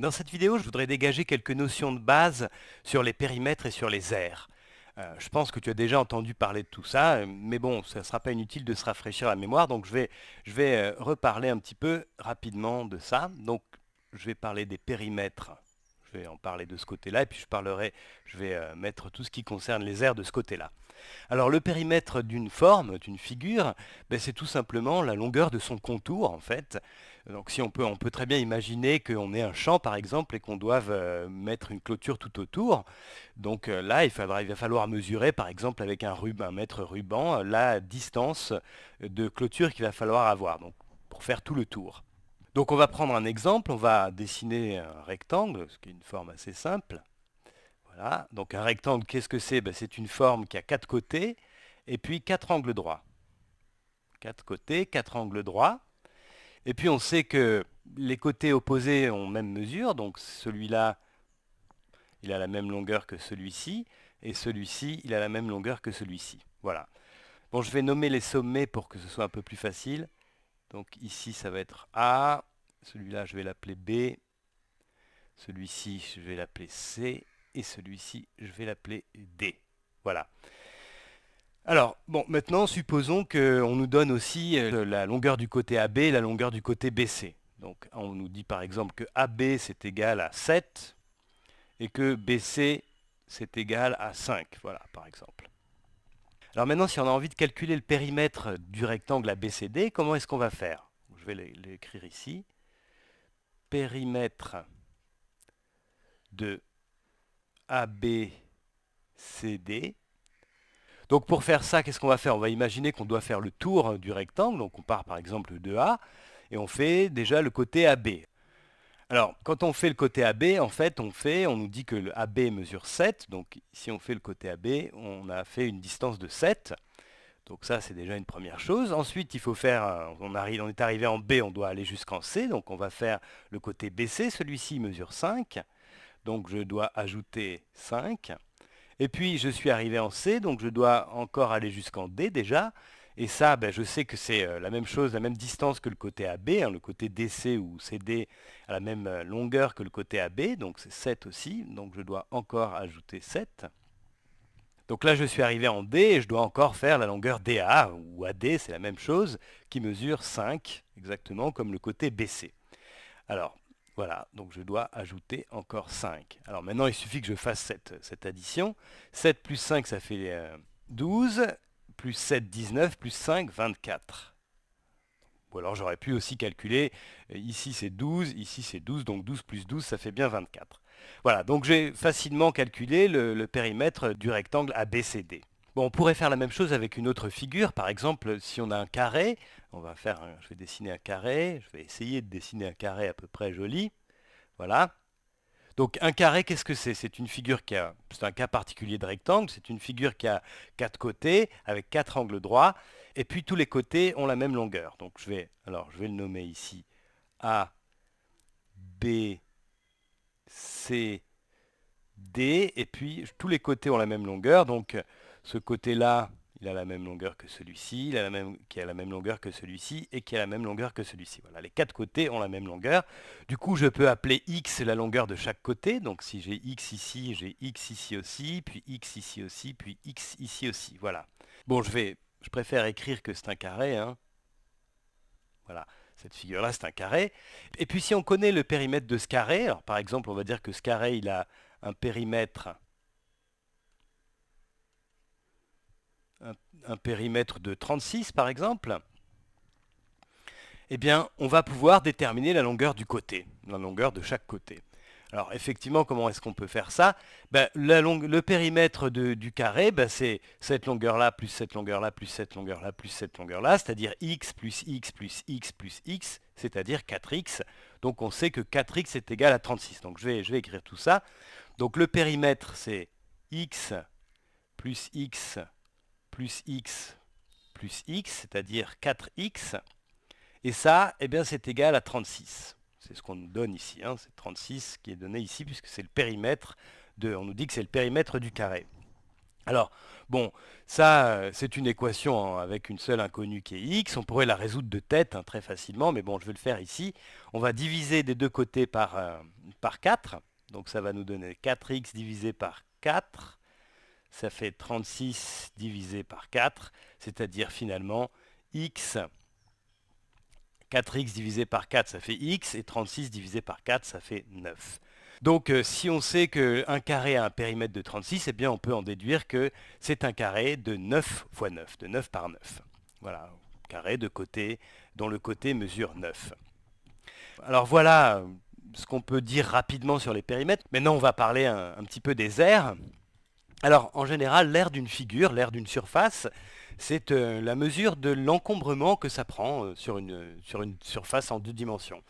Dans cette vidéo, je voudrais dégager quelques notions de base sur les périmètres et sur les aires. Je pense que tu as déjà entendu parler de tout ça, mais bon, ça ne sera pas inutile de se rafraîchir la mémoire, donc je vais reparler un petit peu rapidement de ça. Donc, je vais parler des périmètres, je vais en parler de ce côté-là, et puis je vais mettre tout ce qui concerne les aires de ce côté-là. Alors le périmètre d'une forme, d'une figure, ben, c'est tout simplement la longueur de son contour en fait. Donc si on peut très bien imaginer qu'on ait un champ par exemple et qu'on doive mettre une clôture tout autour. Donc là il va falloir mesurer par exemple avec un mètre ruban la distance de clôture qu'il va falloir avoir donc, pour faire tout le tour. Donc on va prendre un exemple, on va dessiner un rectangle, ce qui est une forme assez simple. Voilà, donc un rectangle, qu'est-ce que c'est? Ben, c'est une forme qui a quatre côtés et puis quatre angles droits. Quatre côtés, quatre angles droits. Et puis on sait que les côtés opposés ont même mesure, donc celui-là, il a la même longueur que celui-ci, et celui-ci, il a la même longueur que celui-ci. Voilà. Bon, je vais nommer les sommets pour que ce soit un peu plus facile. Donc ici, ça va être A, celui-là, je vais l'appeler B, celui-ci, je vais l'appeler C, et celui-ci, je vais l'appeler D. Voilà. Alors, bon, maintenant, supposons qu'on nous donne aussi la longueur du côté AB et la longueur du côté BC. Donc, on nous dit par exemple que AB c'est égal à 7 et que BC c'est égal à 5. Voilà, par exemple. Alors maintenant, si on a envie de calculer le périmètre du rectangle ABCD, comment est-ce qu'on va faire? Je vais l'écrire ici. Périmètre de ABCD. Donc pour faire ça, qu'est-ce qu'on va faire? On va imaginer qu'on doit faire le tour du rectangle. Donc on part par exemple de A et on fait déjà le côté AB. Alors quand on fait le côté AB, en fait on nous dit que le AB mesure 7. Donc si on fait le côté AB, on a fait une distance de 7. Donc ça c'est déjà une première chose. Ensuite il faut faire, on est arrivé en B, on doit aller jusqu'en C. Donc on va faire le côté BC. Celui-ci mesure 5. Donc je dois ajouter 5. Et puis je suis arrivé en C, donc je dois encore aller jusqu'en D déjà. Et ça, ben, je sais que c'est la même chose, la même distance que le côté AB. Hein, le côté DC ou CD a la même longueur que le côté AB, donc c'est 7 aussi. Donc je dois encore ajouter 7. Donc là je suis arrivé en D et je dois encore faire la longueur DA ou AD, c'est la même chose, qui mesure 5, exactement comme le côté BC. Alors, voilà, donc je dois ajouter encore 5. Alors maintenant, il suffit que je fasse cette addition. 7 plus 5, ça fait 12, plus 7, 19, plus 5, 24. Ou alors j'aurais pu aussi calculer, ici c'est 12, ici c'est 12, donc 12 plus 12, ça fait bien 24. Voilà, donc j'ai facilement calculé le périmètre du rectangle ABCD. Bon, on pourrait faire la même chose avec une autre figure. Par exemple, si on a un carré, je vais dessiner un carré. Je vais essayer de dessiner un carré à peu près joli. Voilà. Donc un carré, qu'est-ce que c'est? C'est une figure c'est un cas particulier de rectangle. C'est une figure qui a quatre côtés avec quatre angles droits. Et puis tous les côtés ont la même longueur. Donc je vais le nommer ici A, B, C, D. Et puis tous les côtés ont la même longueur. Donc ce côté-là, il a la même longueur que celui-ci, qui a la même longueur que celui-ci et qui a la même longueur que celui-ci. Voilà, les quatre côtés ont la même longueur. Du coup, je peux appeler x la longueur de chaque côté. Donc si j'ai x ici, j'ai x ici aussi, puis x ici aussi, puis x ici aussi. Voilà. Bon, je préfère écrire que c'est un carré. Hein. Voilà, cette figure-là, c'est un carré. Et puis si on connaît le périmètre de ce carré, alors par exemple, on va dire que ce carré, il a un périmètre un périmètre de 36 par exemple, eh bien, on va pouvoir déterminer la longueur du côté, la longueur de chaque côté. Alors, effectivement, comment est-ce qu'on peut faire ça? Ben, le périmètre du carré, ben, c'est cette longueur-là, plus cette longueur-là, plus cette longueur-là, plus cette longueur-là, c'est-à-dire x plus x plus x plus x, c'est-à-dire 4x. Donc, on sait que 4x est égal à 36. Donc, je vais écrire tout ça. Donc, le périmètre, c'est x plus x plus x plus x, c'est-à-dire 4x. Et ça, eh bien, c'est égal à 36. C'est ce qu'on nous donne ici. Hein. C'est 36 qui est donné ici, puisque c'est le périmètre on nous dit que c'est le périmètre du carré. Alors, bon, ça, c'est une équation avec une seule inconnue qui est x. On pourrait la résoudre de tête très facilement, mais bon, je vais le faire ici. On va diviser des deux côtés par 4. Donc ça va nous donner 4x divisé par 4. Ça fait 36 divisé par 4, c'est-à-dire finalement x. 4x divisé par 4, ça fait x, et 36 divisé par 4, ça fait 9. Donc si on sait qu'un carré a un périmètre de 36, eh bien on peut en déduire que c'est un carré de 9 fois 9, de 9 par 9. Voilà, carré de côté, dont le côté mesure 9. Alors voilà ce qu'on peut dire rapidement sur les périmètres. Maintenant on va parler un petit peu des aires. Alors en général, l'aire d'une figure, l'aire d'une surface, c'est la mesure de l'encombrement que ça prend sur une surface en deux dimensions.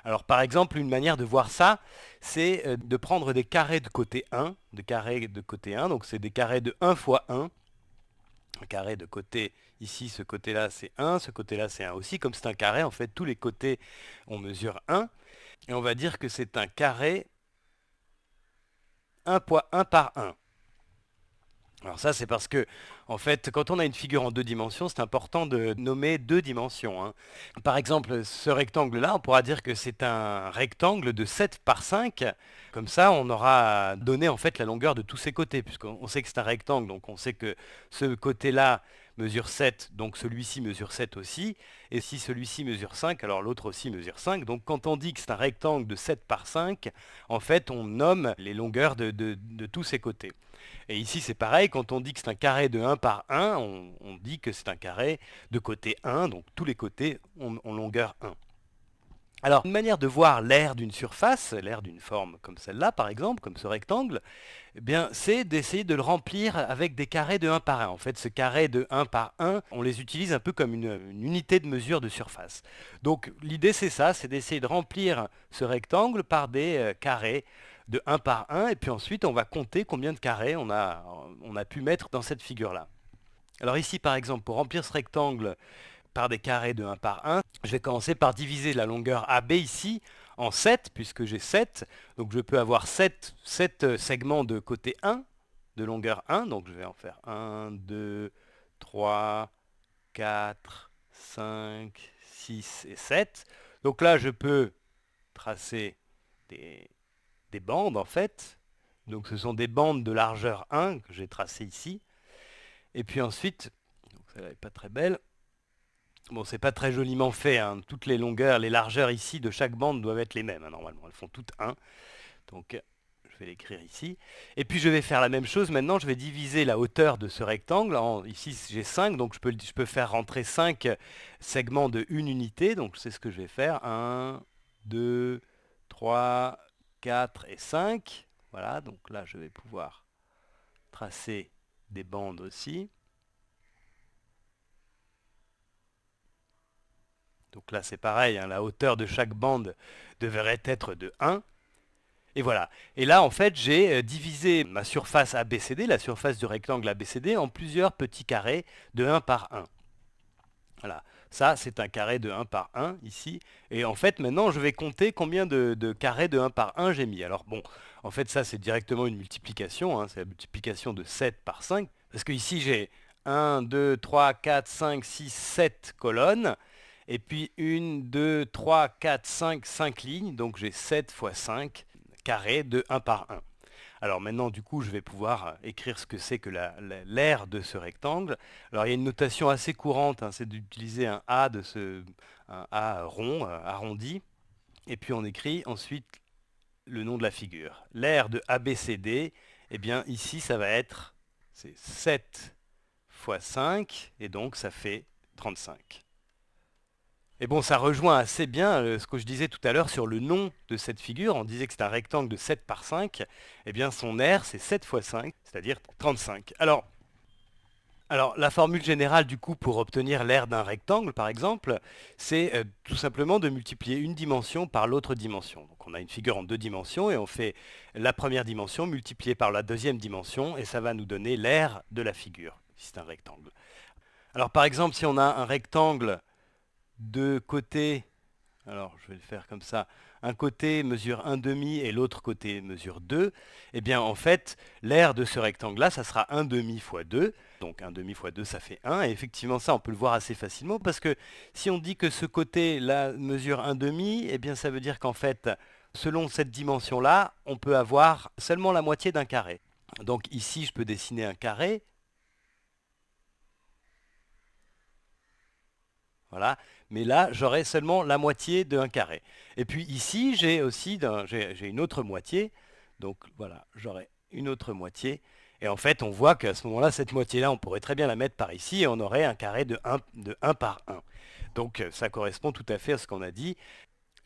Alors par exemple, une manière de voir ça, c'est de prendre des carrés de côté 1, donc c'est des carrés de 1 fois 1. Un carré de côté, ici ce côté-là c'est 1, ce côté-là c'est 1 aussi. Comme c'est un carré, en fait tous les côtés on mesure 1. Et on va dire que c'est un carré 1 par 1. Alors ça, c'est parce que, en fait, quand on a une figure en deux dimensions, c'est important de nommer deux dimensions, hein. Par exemple, ce rectangle-là, on pourra dire que c'est un rectangle de 7 par 5. Comme ça, on aura donné en fait la longueur de tous ses côtés, puisqu'on sait que c'est un rectangle, donc on sait que ce côté-là mesure 7, donc celui-ci mesure 7 aussi. Et si celui-ci mesure 5, alors l'autre aussi mesure 5. Donc quand on dit que c'est un rectangle de 7 par 5, en fait, on nomme les longueurs de tous ses côtés. Et ici, c'est pareil, quand on dit que c'est un carré de 1 par 1, on dit que c'est un carré de côté 1, donc tous les côtés ont longueur 1. Alors, une manière de voir l'aire d'une surface, l'aire d'une forme comme celle-là, par exemple, comme ce rectangle, eh bien, c'est d'essayer de le remplir avec des carrés de 1 par 1. En fait, ce carré de 1 par 1, on les utilise un peu comme une unité de mesure de surface. Donc, l'idée, c'est ça, c'est d'essayer de remplir ce rectangle par des carrés de 1 par 1, et puis ensuite, on va compter combien de carrés on a pu mettre dans cette figure-là. Alors ici, par exemple, pour remplir ce rectangle par des carrés de 1 par 1, je vais commencer par diviser la longueur AB ici en 7, puisque j'ai 7. Donc je peux avoir 7 segments de côté 1, de longueur 1. Donc je vais en faire 1, 2, 3, 4, 5, 6 et 7. Donc là, je peux tracer des bandes en fait. Donc ce sont des bandes de largeur 1 que j'ai tracées ici. Et puis ensuite, donc celle-là n'est pas très belle. Bon, c'est pas très joliment fait, hein. Toutes les longueurs, les largeurs ici de chaque bande doivent être les mêmes, hein, normalement. Elles font toutes 1. Donc je vais l'écrire ici. Et puis je vais faire la même chose. Maintenant, je vais diviser la hauteur de ce rectangle. Ici, j'ai 5, donc je peux faire rentrer 5 segments de 1 unité. Donc c'est ce que je vais faire. 1, 2, 3, 4 et 5. Voilà, donc là, je vais pouvoir tracer des bandes aussi. Donc là, c'est pareil, hein, la hauteur de chaque bande devrait être de 1. Et voilà. Et là, en fait, j'ai divisé ma surface ABCD, la surface du rectangle ABCD, en plusieurs petits carrés de 1 par 1. Voilà. Ça, c'est un carré de 1 par 1 ici. Et en fait, maintenant, je vais compter combien de carrés de 1 par 1 j'ai mis. Alors bon, en fait, ça, c'est directement une multiplication, hein, c'est la multiplication de 7 par 5. Parce que ici, j'ai 1, 2, 3, 4, 5, 6, 7 colonnes. Et puis 1, 2, 3, 4, 5 lignes. Donc j'ai 7 fois 5 carrés de 1 par 1. Alors maintenant, du coup, je vais pouvoir écrire ce que c'est que l'aire de ce rectangle. Alors il y a une notation assez courante, hein, c'est d'utiliser un A rond, arrondi. Et puis on écrit ensuite le nom de la figure. L'aire de ABCD, eh bien ici, ça va être 7 fois 5, et donc ça fait 35. Et bon, ça rejoint assez bien ce que je disais tout à l'heure sur le nom de cette figure. On disait que c'est un rectangle de 7 par 5. Eh bien, son aire, c'est 7 fois 5, c'est-à-dire 35. Alors, la formule générale, du coup, pour obtenir l'aire d'un rectangle, par exemple, c'est tout simplement de multiplier une dimension par l'autre dimension. Donc, on a une figure en deux dimensions et on fait la première dimension multipliée par la deuxième dimension et ça va nous donner l'aire de la figure, si c'est un rectangle. Alors, par exemple, si on a un rectangle de côté, alors je vais le faire comme ça, un côté mesure 1,5 et l'autre côté mesure 2, eh bien en fait, l'aire de ce rectangle-là, ça sera 1,5 fois 2. Donc 1,5 fois 2, ça fait 1. Et effectivement, ça, on peut le voir assez facilement parce que si on dit que ce côté-là mesure 1,5, eh bien ça veut dire qu'en fait, selon cette dimension-là, on peut avoir seulement la moitié d'un carré. Donc ici, je peux dessiner un carré. Voilà. Mais là, j'aurai seulement la moitié d'un carré. Et puis ici, j'ai aussi j'ai une autre moitié. Donc voilà, j'aurai une autre moitié. Et en fait, on voit qu'à ce moment-là, cette moitié-là, on pourrait très bien la mettre par ici et on aurait un carré de 1 par 1. Donc ça correspond tout à fait à ce qu'on a dit.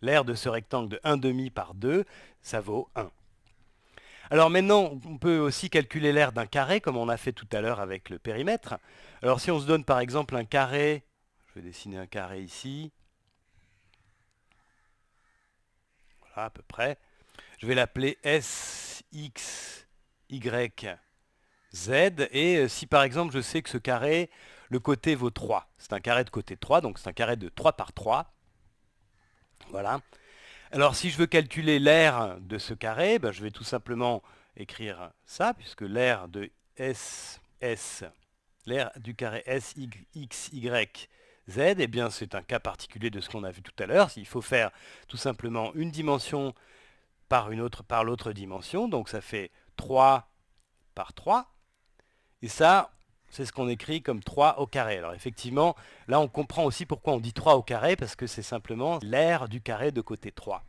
L'aire de ce rectangle de 1,5 par 2, ça vaut 1. Alors maintenant, on peut aussi calculer l'aire d'un carré, comme on a fait tout à l'heure avec le périmètre. Alors si on se donne par exemple un carré, je vais dessiner un carré ici, voilà à peu près. Je vais l'appeler S, X, Y, Z. Et si par exemple je sais que ce carré, le côté vaut 3, c'est un carré de côté 3, donc c'est un carré de 3 par 3. Voilà. Alors si je veux calculer l'aire de ce carré, ben, je vais tout simplement écrire ça, puisque l'aire de l'aire du carré S, X, Y, Z, eh bien c'est un cas particulier de ce qu'on a vu tout à l'heure. Il faut faire tout simplement une dimension par l'autre dimension, donc ça fait 3 par 3. Et ça, c'est ce qu'on écrit comme 3 au carré. Alors effectivement, là on comprend aussi pourquoi on dit 3 au carré, parce que c'est simplement l'aire du carré de côté 3.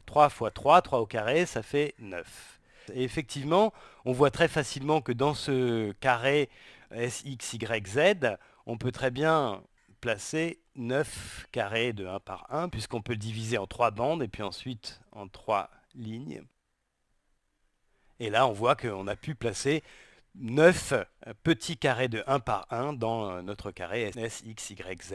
3 fois 3, 3 au carré, ça fait 9. Et effectivement, on voit très facilement que dans ce carré S, X, Y, Z, on peut très bien placer 9 carrés de 1 par 1, puisqu'on peut le diviser en 3 bandes et puis ensuite en 3 lignes. Et là, on voit qu'on a pu placer 9 petits carrés de 1 par 1 dans notre carré S, X, Y, Z.